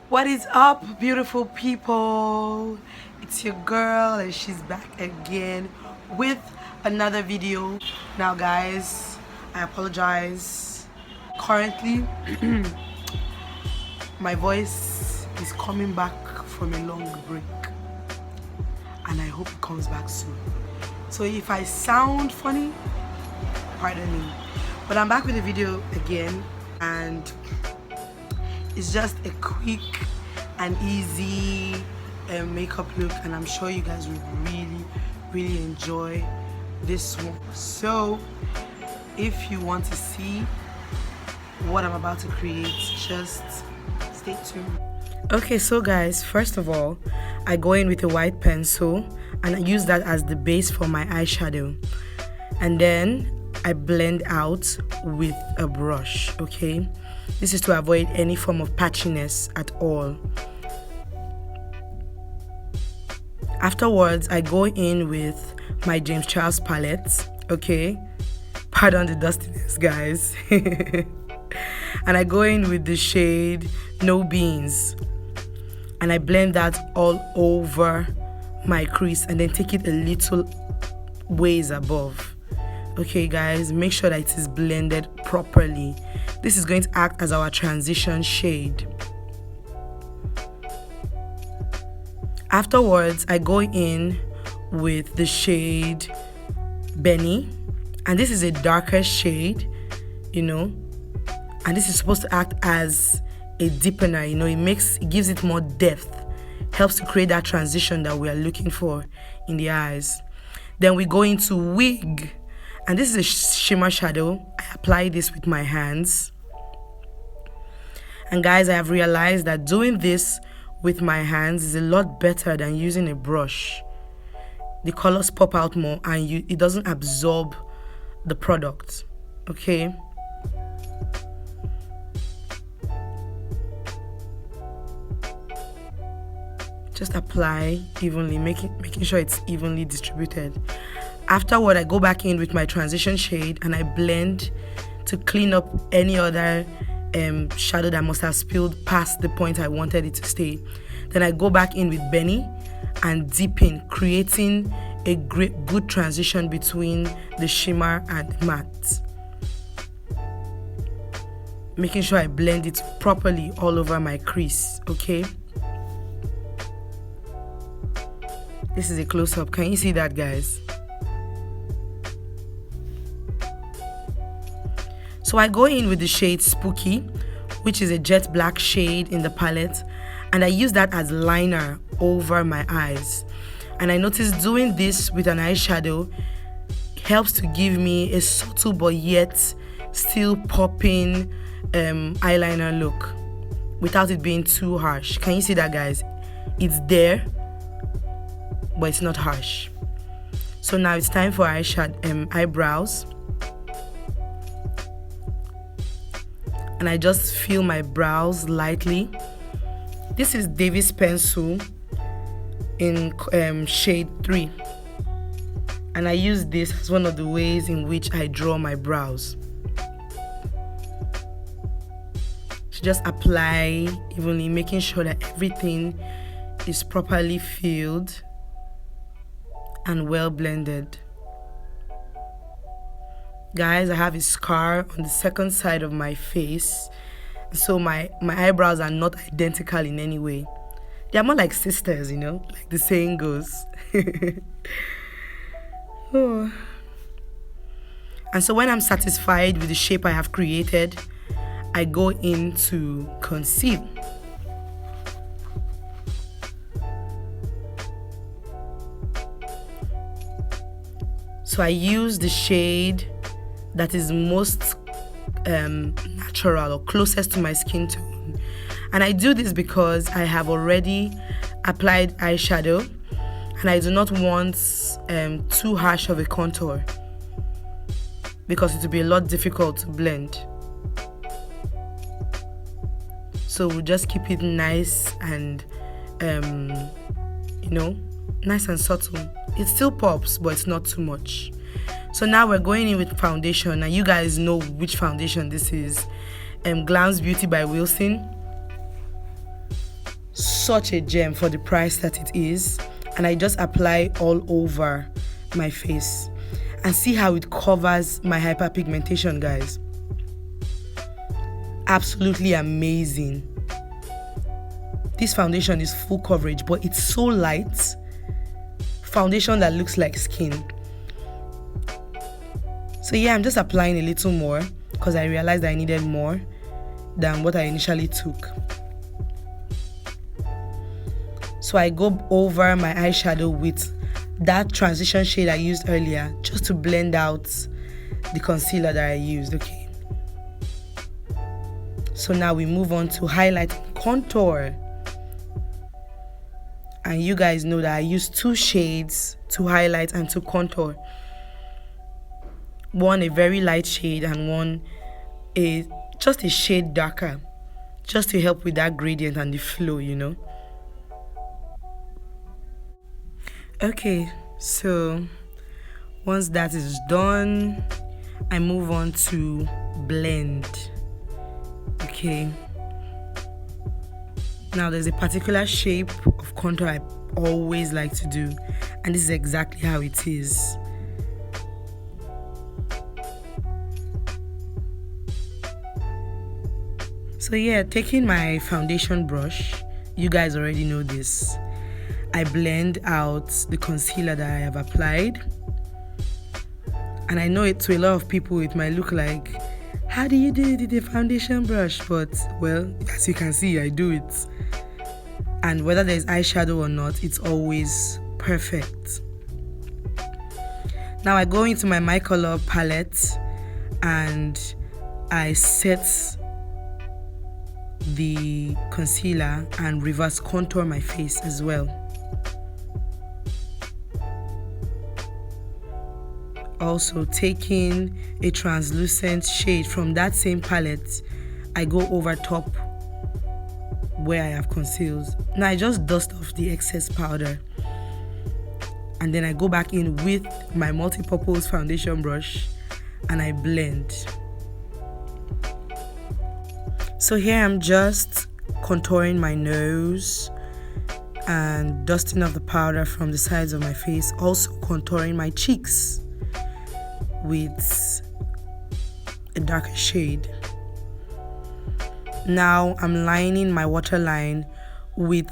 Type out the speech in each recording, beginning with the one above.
What is up, beautiful people? It's your girl and she's back again with another video. Now guys, I apologize. Currently my voice is coming back from a long break and I hope it comes back soon. So if I sound funny, pardon me. But I'm back with a video again, and it's just a quick and easy makeup look, and I'm sure you guys will really enjoy this one. So if you want to see what I'm about to create, just stay tuned. Okay, so guys, first of all, I go in with a white pencil and I use that as the base for my eyeshadow, and then I blend out with a brush. Okay, this is to avoid any form of patchiness at all. Afterwards, I go in with my James Charles palette. Okay, pardon the dustiness, guys. And I go in with the shade No Beans, and I blend that all over my crease and then take it a little ways above. Okay guys, make sure that it is blended properly. This is going to act as our transition shade. Afterwards, I go in with the shade Benny, and this is a darker shade, you know, and this is supposed to act as a deepener, you know. It gives it more depth, helps to create that transition that we are looking for in the eyes. Then we go into Wig, and this is a shimmer shadow. I apply this with my hands. And guys, I have realized that doing this with my hands is a lot better than using a brush. The colors pop out more and it doesn't absorb the product. Okay. Just apply evenly, making sure it's evenly distributed. Afterward, I go back in with my transition shade and I blend to clean up any other shadow that must have spilled past the point I wanted it to stay. Then I go back in with Benny and deepen, creating a good transition between the shimmer and the matte. Making sure I blend it properly all over my crease, okay? This is a close-up. Can you see that, guys? So I go in with the shade Spooky, which is a jet black shade in the palette, and I use that as liner over my eyes. And I noticed doing this with an eyeshadow helps to give me a subtle but yet still popping eyeliner look without it being too harsh. Can you see that, guys? It's there, but it's not harsh. So now it's time for eyebrows. And I just fill my brows lightly. This is Davis pencil in shade 3, and I use this as one of the ways in which I draw my brows. So just apply evenly, making sure that everything is properly filled and well blended. Guys, I have a scar on the second side of my face, so my eyebrows are not identical in any way. They are more like sisters, you know, like the saying goes. Oh. And so when I'm satisfied with the shape I have created, I go into conceal. So I use the shade that is most natural or closest to my skin tone, and I do this because I have already applied eyeshadow and I do not want too harsh of a contour because it will be a lot difficult to blend. So we'll just keep it nice and you know, nice and subtle. It still pops, but it's not too much. So now we're going in with foundation. Now you guys know which foundation this is. Glam's Beauty by Wilson. such a gem for the price that it is, and I just apply all over my face and see how it covers my hyperpigmentation, guys. Absolutely amazing. This foundation is full coverage, but it's so light. Foundation that looks like skin. So yeah, I'm just applying a little more because I realized I needed more than what I initially took. So I go over my eyeshadow with that transition shade I used earlier just to blend out the concealer that I used, okay? So now we move on to highlight and contour. And you guys know that I use 2 shades to highlight and to contour. One a very light shade and one just a shade darker, just to help with that gradient and the flow, you know. Okay, so once that is done, I move on to blend. Okay, now there's a particular shape of contour I always like to do, and this is exactly how it is. So yeah, taking my foundation brush, you guys already know this, I blend out the concealer that I have applied. And I know it to a lot of people it might look like, how do you do it with a foundation brush? But well, as you can see, I do it. And whether there's eyeshadow or not, it's always perfect. Now I go into my Micolor palette and I set the concealer and reverse contour my face as well. Also taking a translucent shade from that same palette, I go over top where I have concealed. Now I just dust off the excess powder and then I go back in with my multi-purpose foundation brush and I blend. So here I'm just contouring my nose and dusting off the powder from the sides of my face, also contouring my cheeks with a darker shade. Now I'm lining my waterline with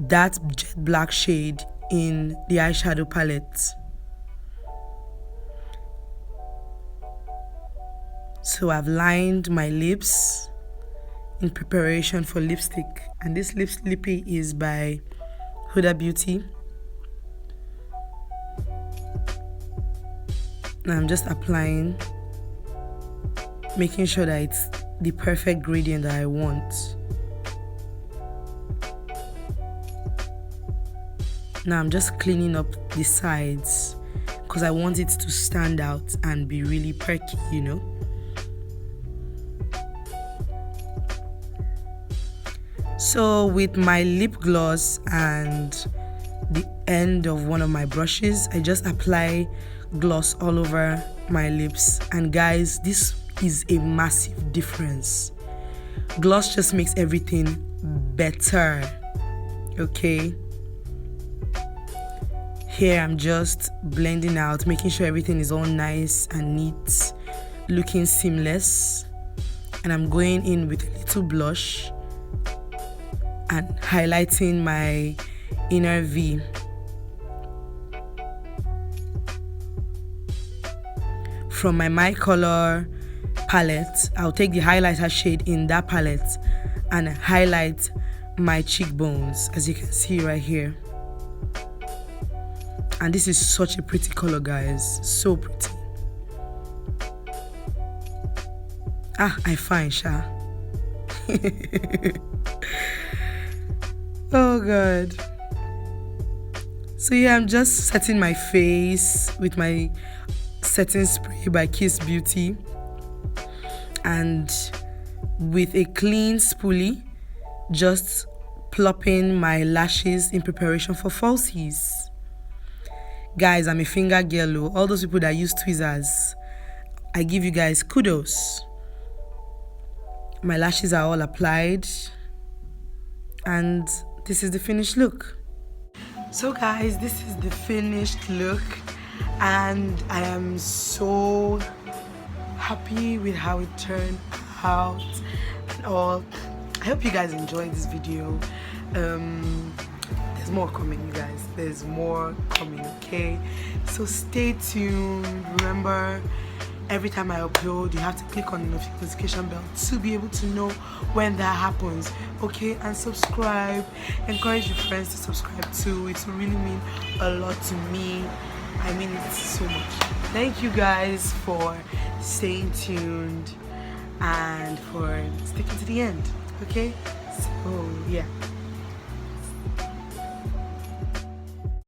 that jet black shade in the eyeshadow palette. So I've lined my lips in preparation for lipstick, and this lippy is by Huda Beauty. Now I'm just applying, making sure that it's the perfect gradient that I want. Now I'm just cleaning up the sides because I want it to stand out and be really perky, you know. So with my lip gloss and the end of one of my brushes, I just apply gloss all over my lips, and guys, this is a massive difference. Gloss just makes everything better. Okay, here I'm just blending out, making sure everything is all nice and neat, looking seamless, and I'm going in with a little blush and highlighting my inner V. From my Micolor palette, I'll take the highlighter shade in that palette and highlight my cheekbones, as you can see right here. And this is such a pretty color, guys, so pretty. I find Sha. Oh god. So yeah, I'm just setting my face with my setting spray by Kiss Beauty and with a clean spoolie just plopping my lashes in preparation for falsies. Guys, I'm a finger girl. All those people that use tweezers, I give you guys kudos. My lashes are all applied. and this is the finished look. So guys, this is the finished look, and I am so happy with how it turned out and all. I hope you guys enjoyed this video. There's more coming, you guys. There's more coming, okay? So stay tuned. Remember, every time I upload, you have to click on the notification bell to be able to know when that happens, okay? And subscribe. Encourage your friends to subscribe too. It will really mean a lot to me. I mean it so much. Thank you guys for staying tuned and for sticking to the end, okay? So yeah.